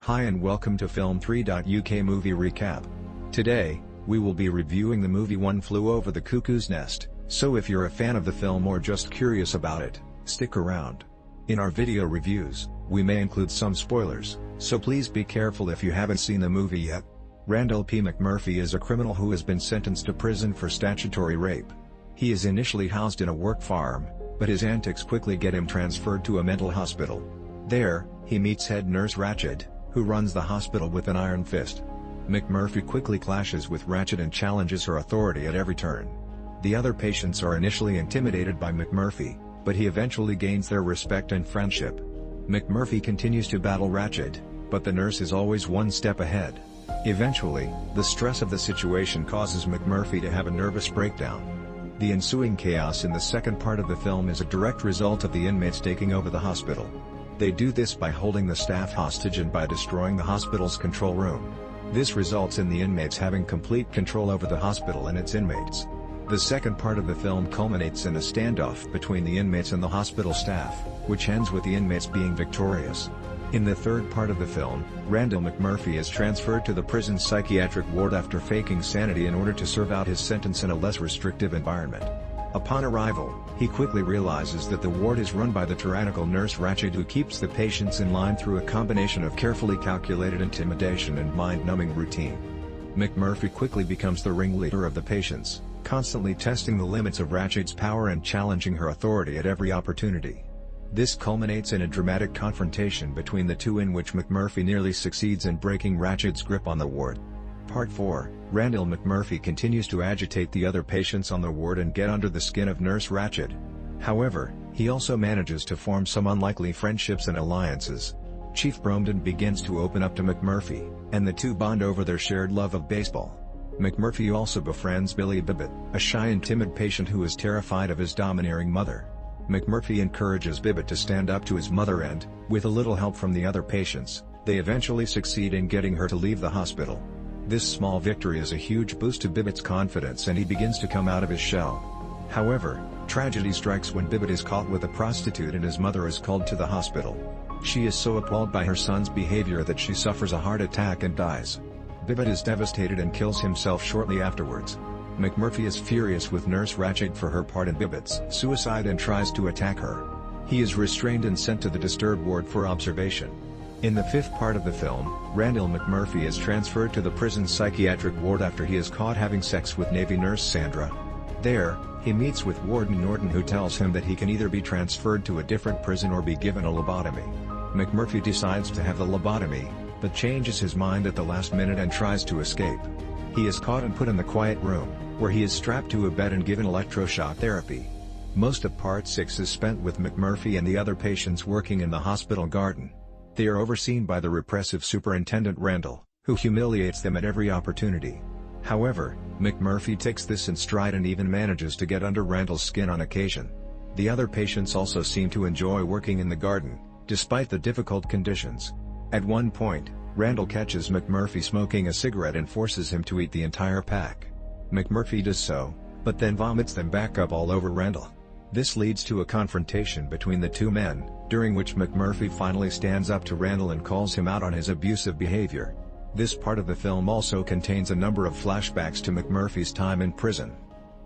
Hi and welcome to Film 3.uk Movie Recap. Today, we will be reviewing the movie One Flew Over the Cuckoo's Nest, so if you're a fan of the film or just curious about it, stick around. In our video reviews, we may include some spoilers, so please be careful if you haven't seen the movie yet. Randall P. McMurphy is a criminal who has been sentenced to prison for statutory rape. He is initially housed in a work farm, but his antics quickly get him transferred to a mental hospital. There, he meets head nurse Ratched, who runs the hospital with an iron fist. McMurphy quickly clashes with Ratched and challenges her authority at every turn. The other patients are initially intimidated by McMurphy, but he eventually gains their respect and friendship. McMurphy continues to battle Ratched, but the nurse is always one step ahead. Eventually, the stress of the situation causes McMurphy to have a nervous breakdown. The ensuing chaos in the second part of the film is a direct result of the inmates taking over the hospital. They do this by holding the staff hostage and by destroying the hospital's control room. This results in the inmates having complete control over the hospital and its inmates. The second part of the film culminates in a standoff between the inmates and the hospital staff, which ends with the inmates being victorious. In the third part of the film, Randall McMurphy is transferred to the prison's psychiatric ward after faking sanity in order to serve out his sentence in a less restrictive environment. Upon arrival, he quickly realizes that the ward is run by the tyrannical nurse Ratched, who keeps the patients in line through a combination of carefully calculated intimidation and mind-numbing routine. McMurphy quickly becomes the ringleader of the patients, constantly testing the limits of Ratched's power and challenging her authority at every opportunity. This culminates in a dramatic confrontation between the two in which McMurphy nearly succeeds in breaking Ratched's grip on the ward. Part 4, Randall McMurphy continues to agitate the other patients on the ward and get under the skin of Nurse Ratched. However, he also manages to form some unlikely friendships and alliances. Chief Bromden begins to open up to McMurphy, and the two bond over their shared love of baseball. McMurphy also befriends Billy Bibbit, a shy and timid patient who is terrified of his domineering mother. McMurphy encourages Bibbit to stand up to his mother and, with a little help from the other patients, they eventually succeed in getting her to leave the hospital. This small victory is a huge boost to Bibbit's confidence and he begins to come out of his shell. However, tragedy strikes when Bibbit is caught with a prostitute and his mother is called to the hospital. She is so appalled by her son's behavior that she suffers a heart attack and dies. Bibbit is devastated and kills himself shortly afterwards. McMurphy is furious with Nurse Ratched for her part in Bibbit's suicide and tries to attack her. He is restrained and sent to the disturbed ward for observation. In the fifth part of the film, Randall McMurphy is transferred to the prison's psychiatric ward after he is caught having sex with Navy nurse Sandra. There, he meets with Warden Norton, who tells him that he can either be transferred to a different prison or be given a lobotomy. McMurphy decides to have the lobotomy, but changes his mind at the last minute and tries to escape. He is caught and put in the quiet room, where he is strapped to a bed and given electroshock therapy. Most of Part 6 is spent with McMurphy and the other patients working in the hospital garden. They are overseen by the repressive Superintendent Randall, who humiliates them at every opportunity. However, McMurphy takes this in stride and even manages to get under Randall's skin on occasion. The other patients also seem to enjoy working in the garden, despite the difficult conditions. At one point, Randall catches McMurphy smoking a cigarette and forces him to eat the entire pack. McMurphy does so, but then vomits them back up all over Randall. This leads to a confrontation between the two men, during which McMurphy finally stands up to Randall and calls him out on his abusive behavior. This part of the film also contains a number of flashbacks to McMurphy's time in prison.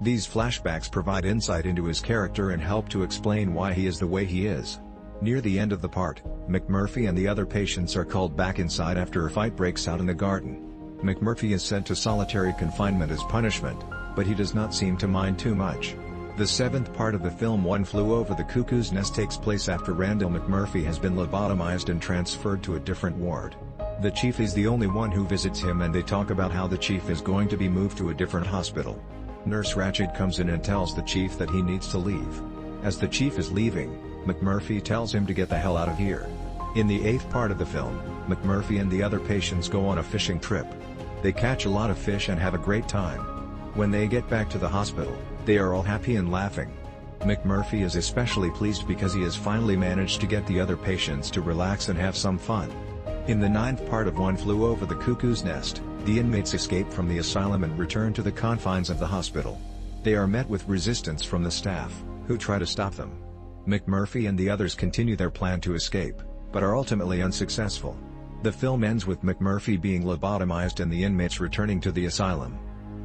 These flashbacks provide insight into his character and help to explain why he is the way he is. Near the end of the part, McMurphy and the other patients are called back inside after a fight breaks out in the garden. McMurphy is sent to solitary confinement as punishment, but he does not seem to mind too much. The seventh part of the film One Flew Over the Cuckoo's Nest takes place after Randall McMurphy has been lobotomized and transferred to a different ward. The chief is the only one who visits him and they talk about how the chief is going to be moved to a different hospital. Nurse Ratched comes in and tells the chief that he needs to leave. As the chief is leaving, McMurphy tells him to get the hell out of here. In the eighth part of the film, McMurphy and the other patients go on a fishing trip. They catch a lot of fish and have a great time. When they get back to the hospital, they are all happy and laughing. McMurphy is especially pleased because he has finally managed to get the other patients to relax and have some fun. In the ninth part of One Flew Over the Cuckoo's Nest, the inmates escape from the asylum and return to the confines of the hospital. They are met with resistance from the staff, who try to stop them. McMurphy and the others continue their plan to escape, but are ultimately unsuccessful. The film ends with McMurphy being lobotomized and the inmates returning to the asylum.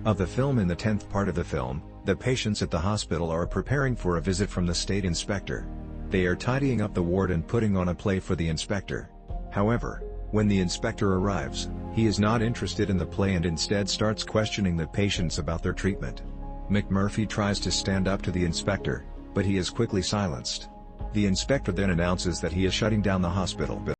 Of the film in the 10th part of the film, the patients at the hospital are preparing for a visit from the state inspector. They are tidying up the ward and putting on a play for the inspector. However, when the inspector arrives, he is not interested in the play and instead starts questioning the patients about their treatment. McMurphy tries to stand up to the inspector, but he is quickly silenced. The inspector then announces that he is shutting down the hospital.